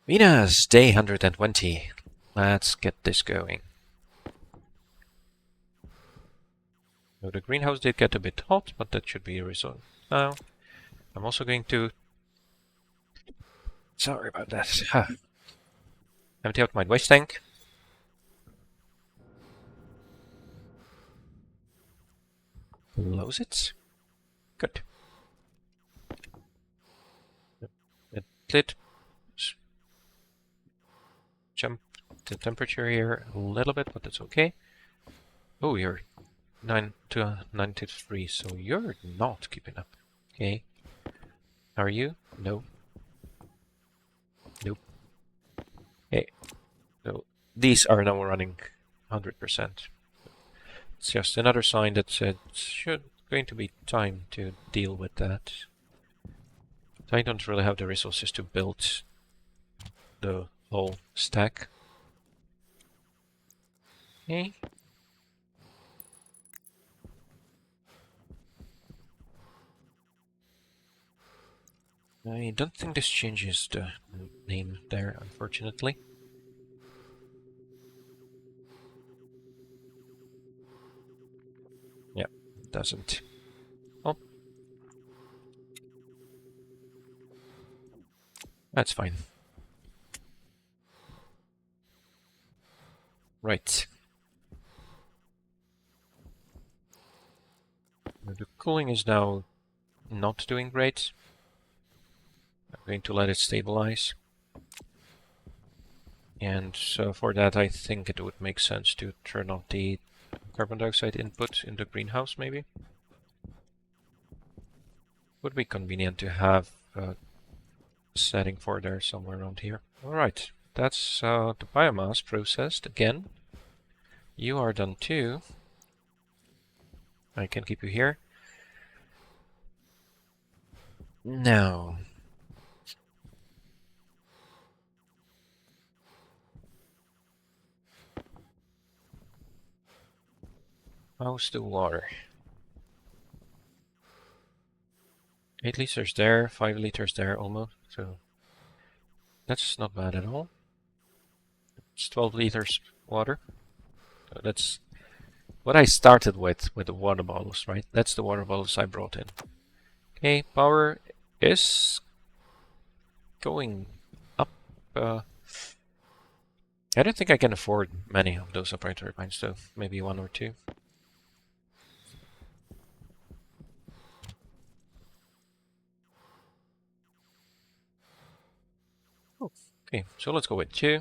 Venus, day 120. Let's get this going. So the greenhouse did get a bit hot, but that should be resolved now. I'm also going to... Sorry about that. Empty out my waste tank. Close it. Good. It jump the temperature here a little bit, but that's okay. Oh, you're 9 to 93, so you're not keeping up. Okay. Are you? No. Nope. Okay. So these are now running 100%. It's just another sign that it's going to be time to deal with that. I don't really have the resources to build the whole stack. Okay. I don't think this changes the name there, unfortunately. Yeah, it doesn't. Oh. That's fine. Right. The cooling is now not doing great. I'm going to let it stabilize. And so for that, I think it would make sense to turn off the carbon dioxide input in the greenhouse, maybe. Would be convenient to have a setting for there somewhere around here. Alright, that's the biomass processed again. You are done too. I can keep you here. Now, how's the water? 8 liters there, 5 liters there almost, so that's not bad at all. It's 12 liters water. So that's what I started with the water bottles, right? That's the water bottles I brought in. Okay, power is going up. I don't think I can afford many of those upright turbines, so maybe one or two. Oh, okay, so let's go with two.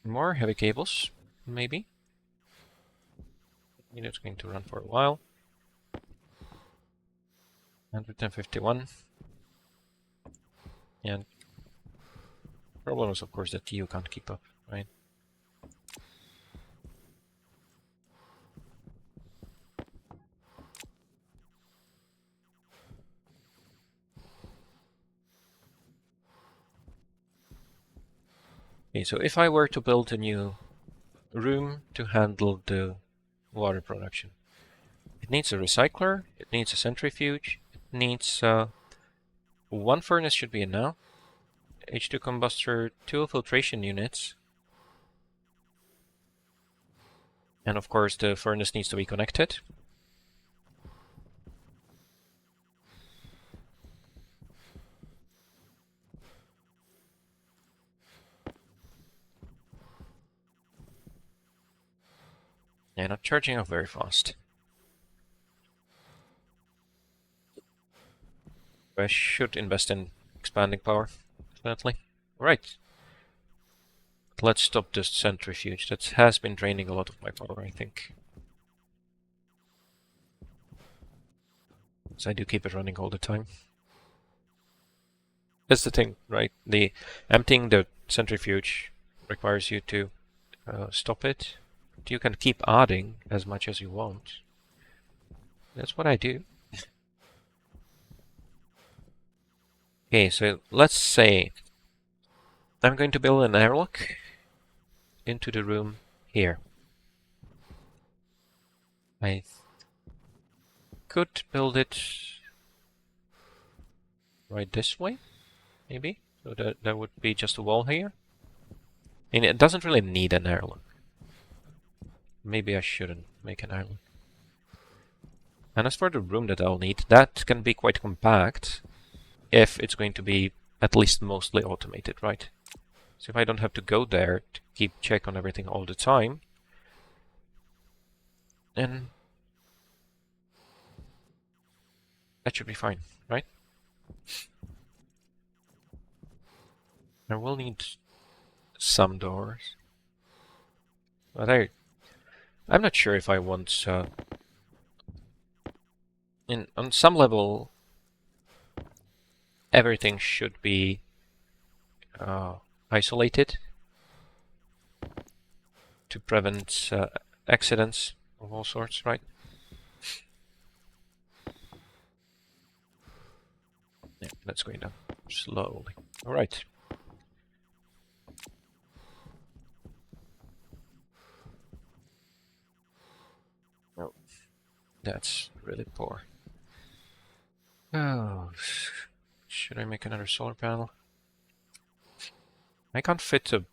More heavy cables, maybe. It's going to run for a while. 151. And problem is, of course, that you can't keep up, right? Okay, so if I were to build a new room to handle the water production, it needs a recycler, it needs a centrifuge, it needs one furnace should be enough, H2 combustor, 2 filtration units, and of course the furnace needs to be connected. Yeah, not charging up very fast. I should invest in expanding power, definitely. Right. Let's stop this centrifuge. That has been draining a lot of my power, I think. So I do keep it running all the time. That's the thing, right? The emptying the centrifuge requires you to stop it. You can keep adding as much as you want. That's what I do. Okay, so let's say I'm going to build an airlock into the room here. I could build it right this way, maybe. So that would be just a wall here. And it doesn't really need an airlock. Maybe I shouldn't make an airlock. And as for the room that I'll need, that can be quite compact if it's going to be at least mostly automated, right? So if I don't have to go there to keep check on everything all the time, then that should be fine, right? I will need some doors, but I'm not sure if I want. On some level, everything should be isolated to prevent accidents of all sorts, right? Yeah, that's going down slowly. All right. Oh, that's really poor. Oh, should I make another solar panel? I can't fit a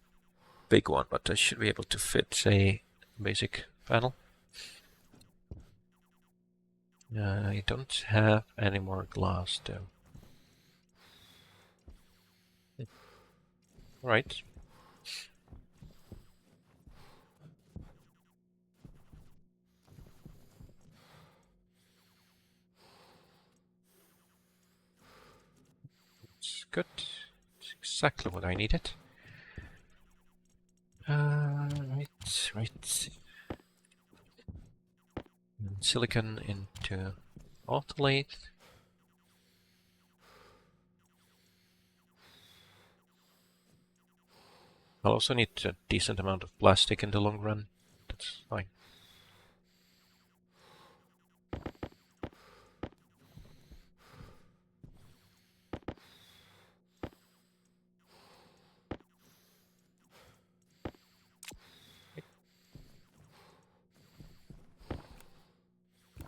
big one, but I should be able to fit a basic panel. I don't have any more glass, though. Right. It's good. It's exactly what I needed. Right. Silicon into autolate. I'll also need a decent amount of plastic in the long run. That's fine.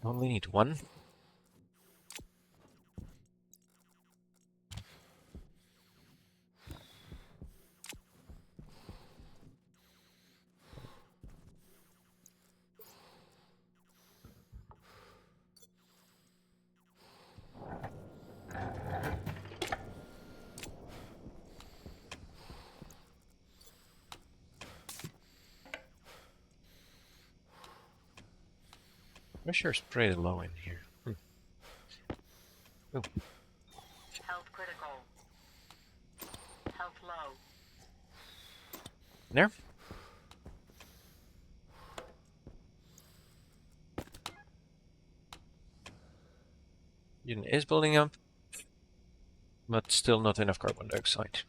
Only need one. Pressure's pretty low in here. Oh. Health critical. Health low. There. Unit is building up, but still not enough carbon dioxide.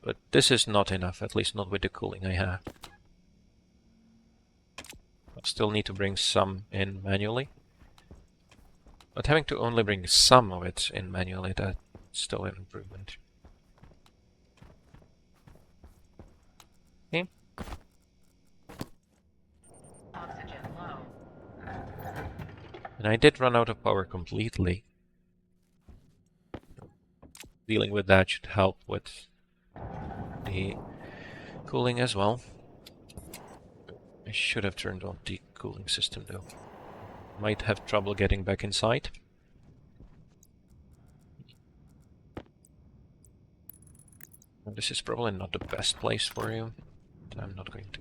But this is not enough, at least not with the cooling I have. I still need to bring some in manually. But having to only bring some of it in manually, that's still an improvement. Okay. Oxygen low. And I did run out of power completely. Dealing with that should help with the cooling as well. I should have turned on the cooling system though. Might have trouble getting back inside. This is probably not the best place for you. I'm not going to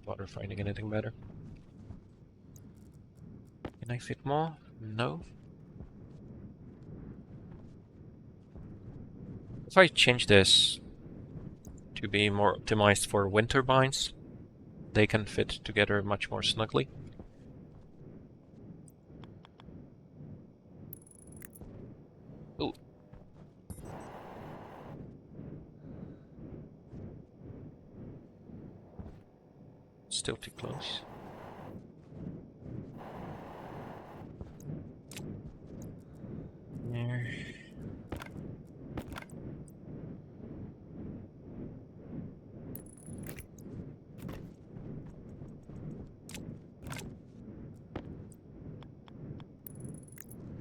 bother finding anything better. Can I fit more? No. If I change this to be more optimized for wind turbines, they can fit together much more snugly. Ooh. Still too close. There.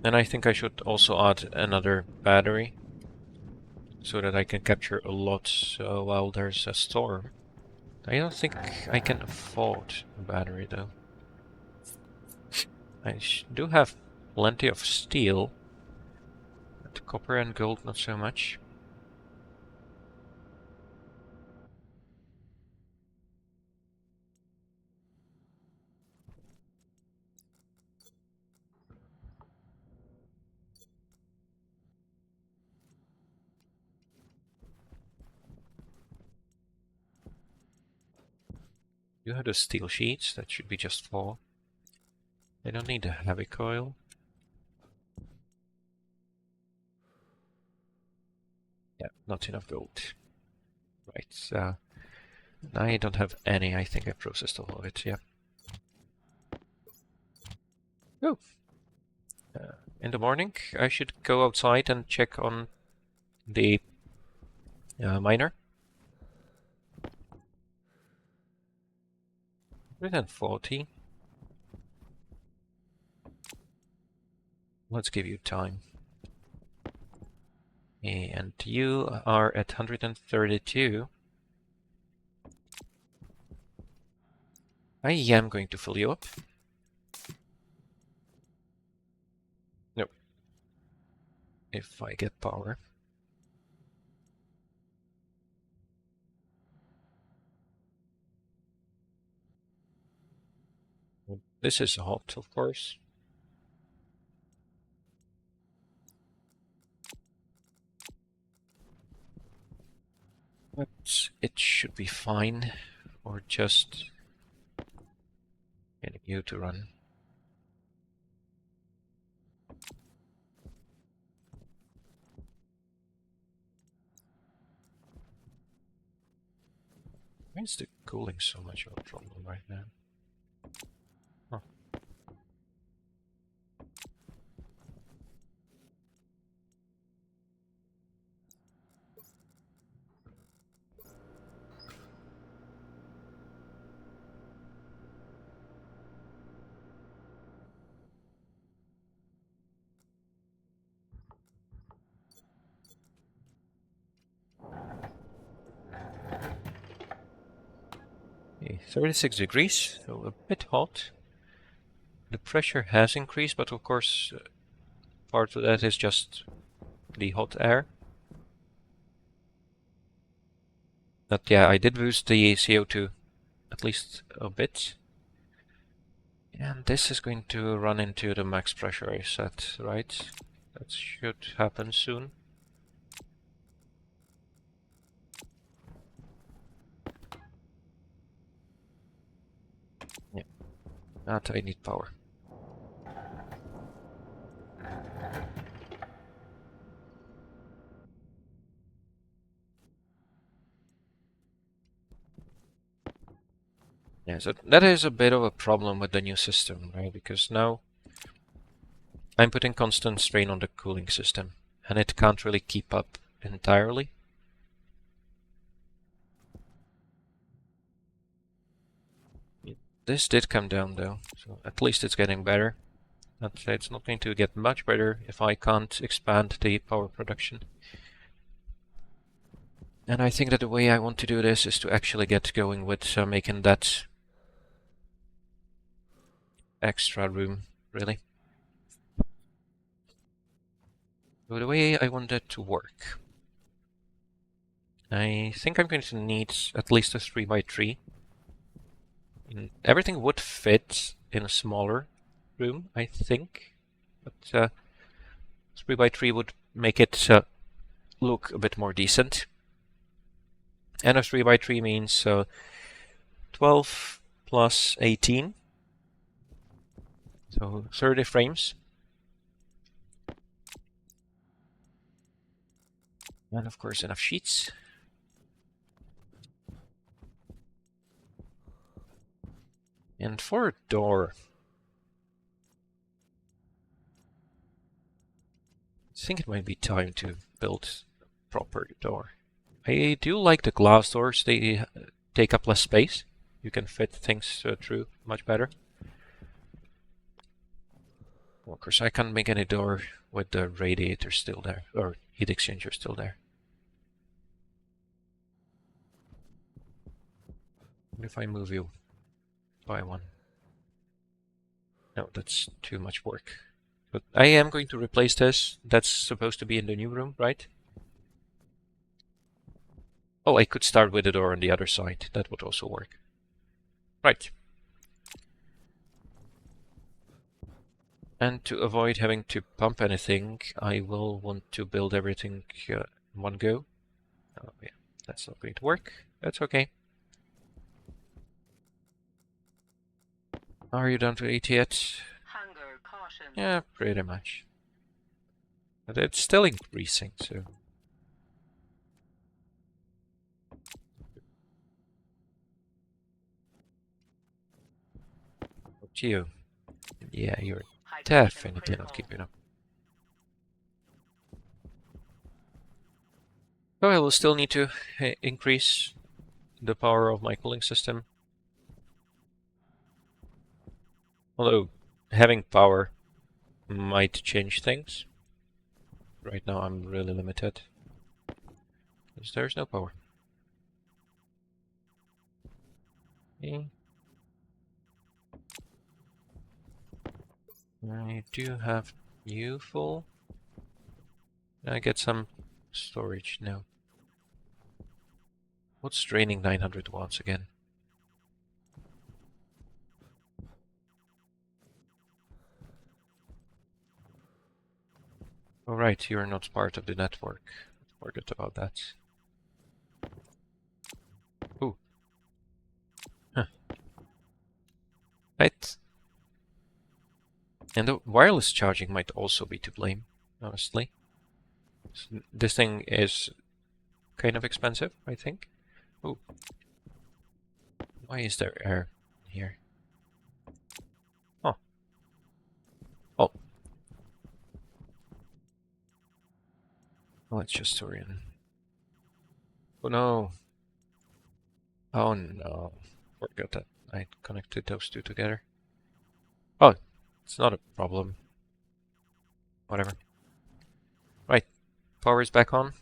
And I think I should also add another battery. so that I can capture a lot while there's a storm. I don't think I can afford a battery though. I do have plenty of steel, but copper and gold not so much. You have the steel sheets, that should be just 4. I don't need a heavy coil. Yeah, not enough gold. Right, I don't have any. I think I processed all of it, yeah. Oh, in the morning I should go outside and check on the miner. 140. Let's give you time. And you are at 132. I am going to fill you up. No. If I get power. This is hot, of course. But it should be fine. Or just getting you to run. Why is the cooling so much of a problem right now? Huh. Okay, 36 degrees, so a bit hot. The pressure has increased, but of course part of that is just the hot air. But yeah, I did boost the CO2 at least a bit. And this is going to run into the max pressure I set, right? That should happen soon. Yeah, that I need power. Yeah, so that is a bit of a problem with the new system, right? Because now I'm putting constant strain on the cooling system, and it can't really keep up entirely. This did come down though, so at least it's getting better. I'd say it's not going to get much better if I can't expand the power production. And I think that the way I want to do this is to actually get going with making that extra room, really. So the way I want that to work, I think I'm going to need at least a 3x3. Everything would fit in a smaller room, I think. But 3x3 would make it look a bit more decent. And a 3x3 means 12 plus 18. So 30 frames. And of course enough sheets. And for a door, I think it might be time to build a proper door. I do like the glass doors, they take up less space. You can fit things through much better. Well, of course, I can't make any door with the radiator still there, or heat exchanger still there. What if I move you by one? No, that's too much work. But I am going to replace this. That's supposed to be in the new room, right? Oh, I could start with the door on the other side. That would also work. Right. And to avoid having to pump anything, I will want to build everything in one go. Oh, yeah, that's not going to work. That's okay. Are you down to 80 yet? Hunger caution. Yeah, pretty much. But it's still increasing, so... Up to you. Yeah, you're Hydration definitely not critical. keeping up. Oh, I will still need to increase the power of my cooling system. Although, having power might change things. Right now I'm really limited. Because there's no power. Okay. I do have you full. Can I get some storage? No. What's draining 900 watts again? Oh right, you're not part of the network. Forget about that. Ooh. Huh. Right. And the wireless charging might also be to blame, honestly. This thing is kind of expensive, I think. Ooh. Why is there air here? Oh. Oh. Let's just store in. Oh no. Oh no. Forgot that I connected those two together. Oh, it's not a problem. Whatever. Right. Power is back on.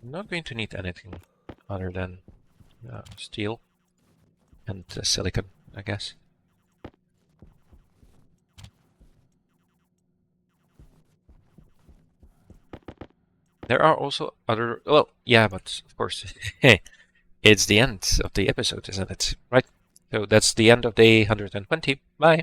I'm not going to need anything other than steel and silicon, I guess. There are also other... Well, yeah, but of course, it's the end of the episode, isn't it? Right? So that's the end of day 120. Bye.